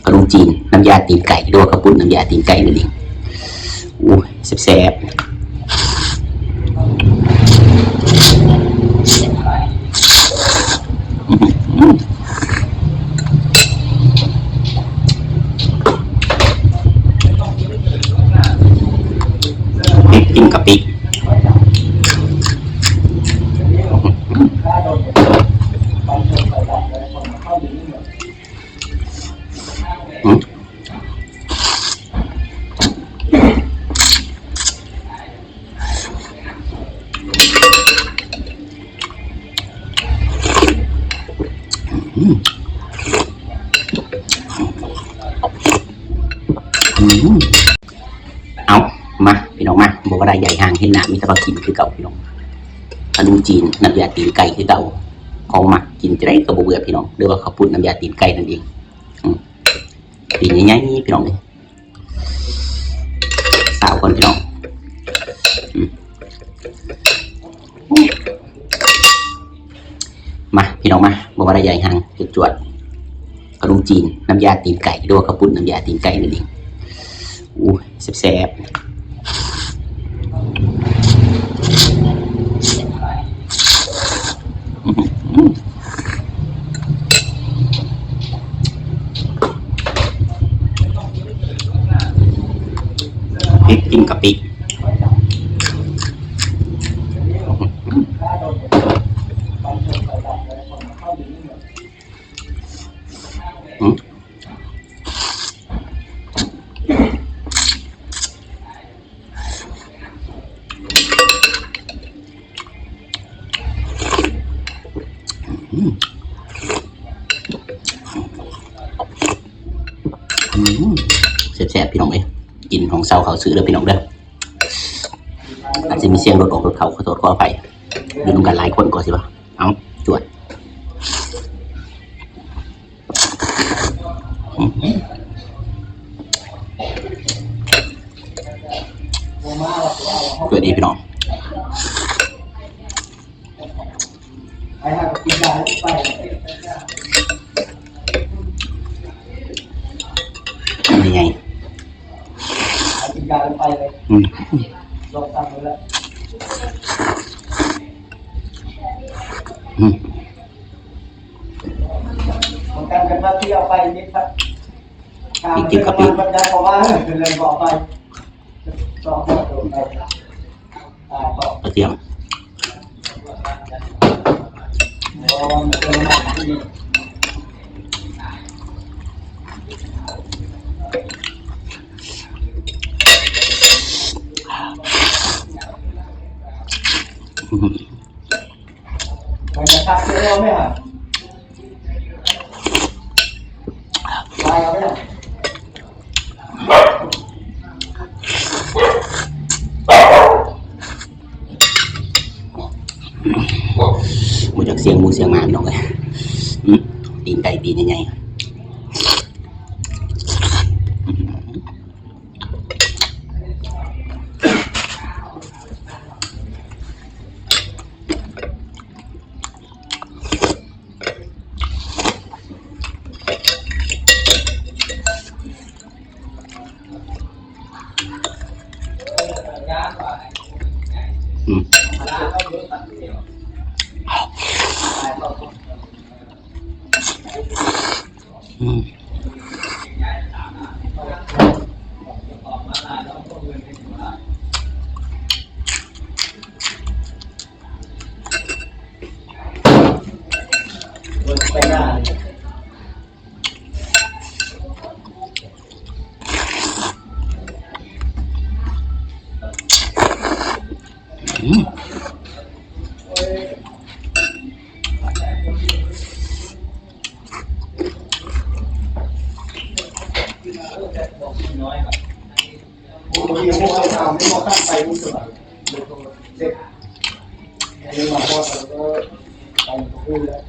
ขนมจีนน้ำยาตีนไก่หรือว่าข้าวปุ้นน้ำยาตีนไก่นั่นเองอู้แซ่บกินกะปิเอามาพี่น้องมาบอกว่าได้ใหญ่ห่างเห็นหน้ามีแต่ว่ากินคือเก่าพี่น้องขนมจีนน้ำยาตีนไก่คือเก่าของหมักกินจะได้กระเบื่อพี่น้องเรียกว่าข้าวปุ้นน้ำยาตีนไก่นั่นเองตีนใหญ่ๆพี่น้องเลยสาวก่อนพี่น้องมาพี่น้องมาบอกว่าได้ใหญ่ห่างจวดขนมจีนน้ำยาตีนไก่หรือว่าข้าวปุ้นน้ำยาตีนไก่นั่นเองอู้แซ่บพริกกินกะปิแซ่บๆพี่น้องเอ้ยกินของเศร้าเขาซื้อเลยพี่น้องเด้ออาจจะมีเสียงรถออกรถเขาขอโทษขออภัยอยู่ตรงกันหลายคนก่อนสิวะเอาจวดจวดดีพี่น้องยังไงไปเลยลองทำดูแล้วมันกันมาที่เอาไปนิดครับจริงๆครับพี่มันได้เพราะว่าเป็นเรื่องต่อไปต่อไปกระเทียมมันจะทักเร็วไหมครับไปเอาไหมมูจากเสียงมูเสียงมาพี่น้องเลยตีนไก่ตีนยังไงไปได้น้อยครับโอ้ยพวกเราทำไม่พอขั้นไปรู้สึกแบบเด็กเรียนมาพอแต่ก็ไปพูดแล้ว